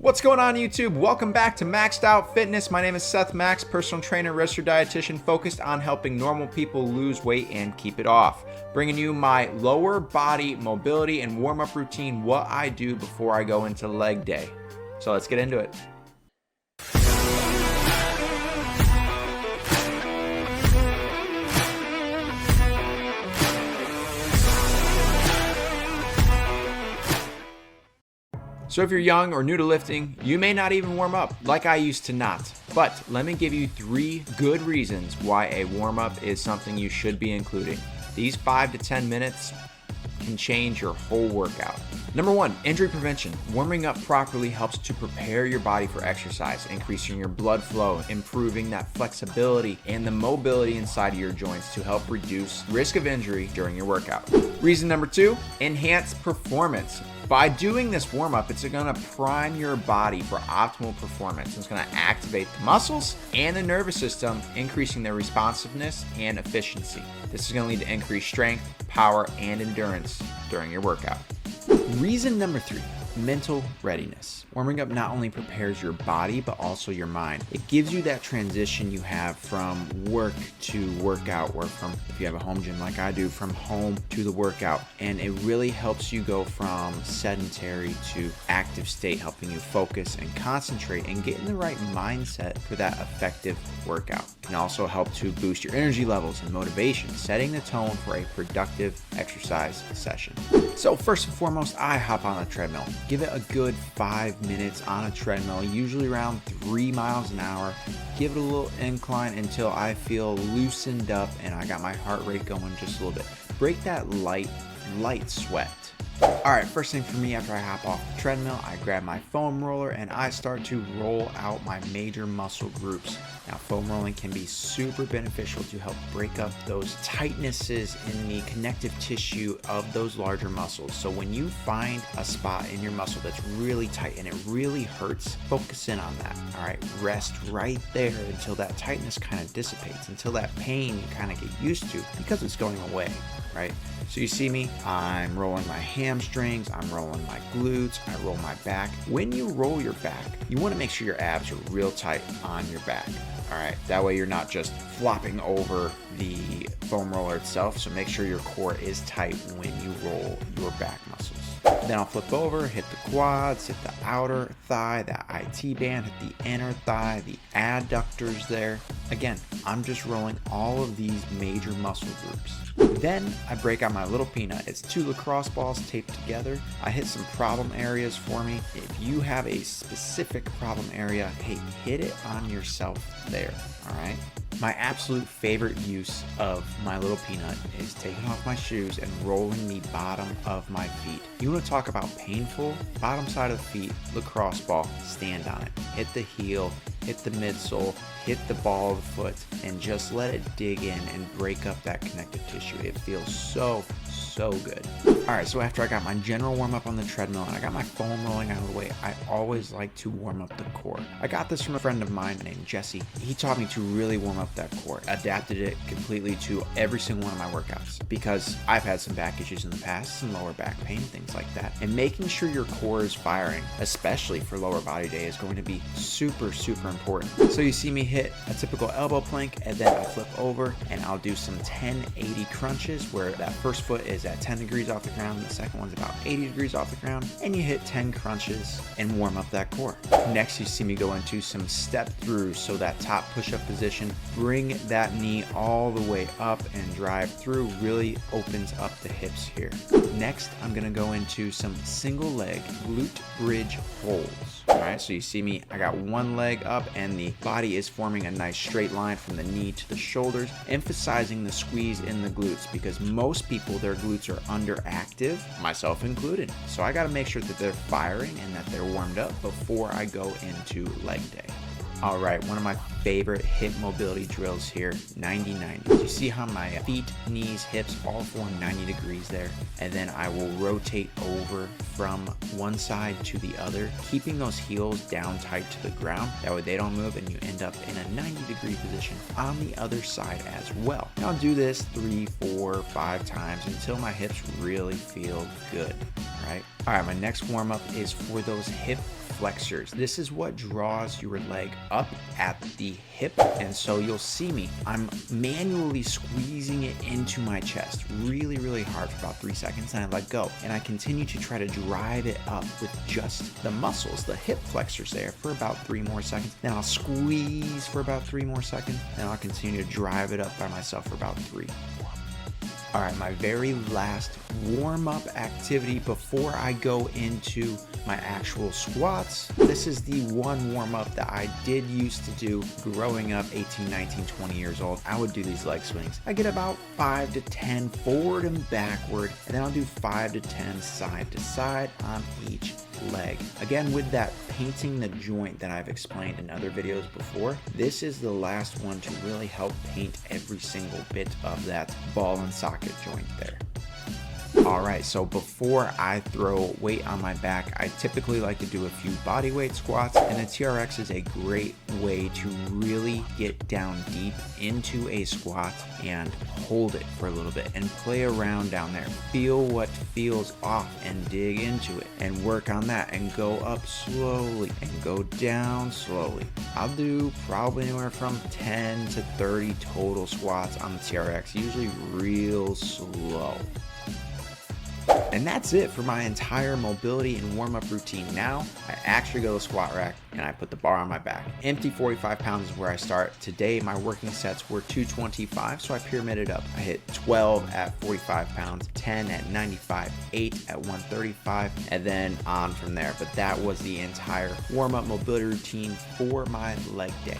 What's going on YouTube? Welcome back to Maxed Out Fitness. My name is Seth Max, personal trainer, registered dietitian, focused on helping normal people lose weight and keep it off. Bringing you my lower body mobility and warm-up routine, what I do before I go into leg day. So let's get into it. So if you're young or new to lifting, you may not even warm up like I used to not. But let me give you 3 good reasons why a warm-up is something you should be including. These 5 to 10 minutes can change your whole workout. Number 1, injury prevention. Warming up properly helps to prepare your body for exercise, increasing your blood flow, improving that flexibility and the mobility inside of your joints to help reduce risk of injury during your workout. Reason number 2, enhance performance. By doing this warm-up, it's going to prime your body for optimal performance. It's going to activate the muscles and the nervous system, increasing their responsiveness and efficiency. This is going to lead to increased strength, power, and endurance during your workout. Reason number 3, mental readiness. Warming up not only prepares your body, but also your mind. It gives you that transition you have from work to workout, or from, if you have a home gym like I do, from home to the workout. And it really helps you go from sedentary to active state, helping you focus and concentrate and get in the right mindset for that effective workout. It can also help to boost your energy levels and motivation, setting the tone for a productive exercise session. So first and foremost, I hop on a treadmill. Give it a good 5 minutes on a treadmill, usually around 3 miles an hour. Give it a little incline until I feel loosened up and I got my heart rate going just a little bit. Break that light sweat. Alright, first thing for me after I hop off the treadmill, I grab my foam roller and I start to roll out my major muscle groups. Now, foam rolling can be super beneficial to help break up those tightnesses in the connective tissue of those larger muscles. So when you find a spot in your muscle that's really tight and it really hurts, focus in on that. Alright, rest right there until that tightness kind of dissipates, until that pain you kind of get used to, because it's going away, right? So you see me, I'm rolling my hamstrings, I'm rolling my glutes, I roll my back. When you roll your back, you want to make sure your abs are real tight on your back. All right, that way you're not just flopping over the foam roller itself. So make sure your core is tight when you roll your back muscles. Then I'll flip over, hit the quads, hit the outer thigh, that IT band, hit the inner thigh, the adductors there. Again, I'm just rolling all of these major muscle groups. Then I break out my little peanut. It's 2 lacrosse balls taped together. I hit some problem areas for me. If you have a specific problem area, hey, hit it on yourself there, all right? My absolute favorite use of my little peanut is taking off my shoes and rolling the bottom of my feet. You want to talk about painful? Bottom side of the feet, lacrosse ball, stand on it. Hit the heel, hit the midsole, hit the ball of the foot, and just let it dig in and break up that connective tissue. It feels so good. Alright, so after I got my general warm up on the treadmill and I got my foam rolling out of the way, I always like to warm up the core. I got this from a friend of mine named Jesse. He taught me to really warm up that core, adapted it completely to every single one of my workouts, because I've had some back issues in the past, some lower back pain, things like that. And making sure your core is firing, especially for lower body day, is going to be super important. So you see me hit a typical elbow plank, and then I flip over and I'll do some 1080 crunches, where that first foot is at 10 degrees off the ground, the second one's about 80 degrees off the ground, and you hit 10 crunches and warm up that core. Next, you see me go into some step throughs, so that top push-up position, bring that knee all the way up and drive through, really opens up the hips here. Next, I'm gonna go into some single leg glute bridge holds. All right, so you see me, I got one leg up and the body is forming a nice straight line from the knee to the shoulders, emphasizing the squeeze in the glutes, because most people, their glutes are underactive, myself included. So I gotta make sure that they're firing and that they're warmed up before I go into leg day. All right, one of my favorite hip mobility drills here, 90-90. You see how my feet, knees, hips all form 90 degrees there? And then I will rotate over from one side to the other, keeping those heels down tight to the ground. That way they don't move and you end up in a 90-degree position on the other side as well. And I'll do this 3, 4, 5 times until my hips really feel good, right? All right, my next warm up is for those hip flexors. This is what draws your leg up at the hip, and so you'll see me, I'm manually squeezing it into my chest really hard for about 3 seconds, and I let go, and I continue to try to drive it up with just the muscles, the hip flexors there, for about 3 more seconds. Then I'll squeeze for about 3 more seconds, then I'll continue to drive it up by myself for about 3. All right, my very last warm-up activity before I go into my actual squats. This is the one warm-up that I did used to do growing up, 18, 19, 20 years old. I would do these leg swings. I get about 5 to 10 forward and backward, and then I'll do 5 to 10 side to side on each leg. Again, with that painting the joint that I've explained in other videos before, this is the last one to really help paint every single bit of that ball and socket joint there. Alright, so before I throw weight on my back, I typically like to do a few body weight squats, and the TRX is a great way to really get down deep into a squat and hold it for a little bit and play around down there. Feel what feels off and dig into it and work on that and go up slowly and go down slowly. I'll do probably anywhere from 10 to 30 total squats on the TRX, usually real slow. And that's it for my entire mobility and warm-up routine. Now, I actually go to the squat rack and I put the bar on my back. Empty 45 pounds is where I start. Today, my working sets were 225, so I pyramided up. I hit 12 at 45 pounds, 10 at 95, 8 at 135, and then on from there. But that was the entire warm-up mobility routine for my leg day.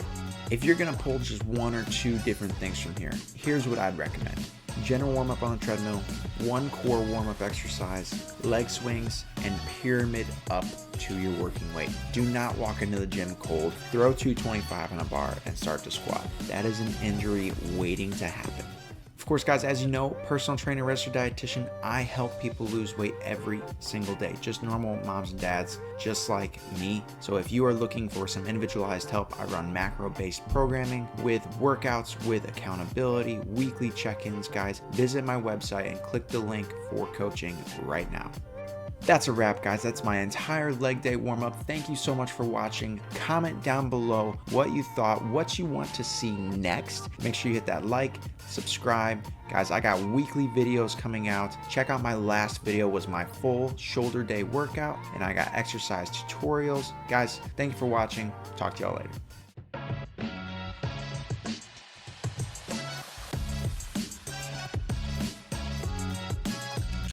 If you're gonna pull just 1 or 2 different things from here, here's what I'd recommend. General warm-up on the treadmill, 1 core warm-up exercise, leg swings, and pyramid up to your working weight. Do not walk into the gym cold, throw 225 on a bar, and start to squat. That is an injury waiting to happen. Of course, guys, as you know, personal trainer, registered dietitian, I help people lose weight every single day. Just normal moms and dads, just like me. So if you are looking for some individualized help, I run macro-based programming with workouts, with accountability, weekly check-ins. Guys, visit my website and click the link for coaching right now. That's a wrap, guys. That's my entire leg day warm-up. Thank you so much for watching. Comment down below what you thought, what you want to see next. Make sure you hit that like, subscribe. Guys, I got weekly videos coming out. Check out my last video was my full shoulder day workout, and I got exercise tutorials. Guys, thank you for watching. Talk to y'all later.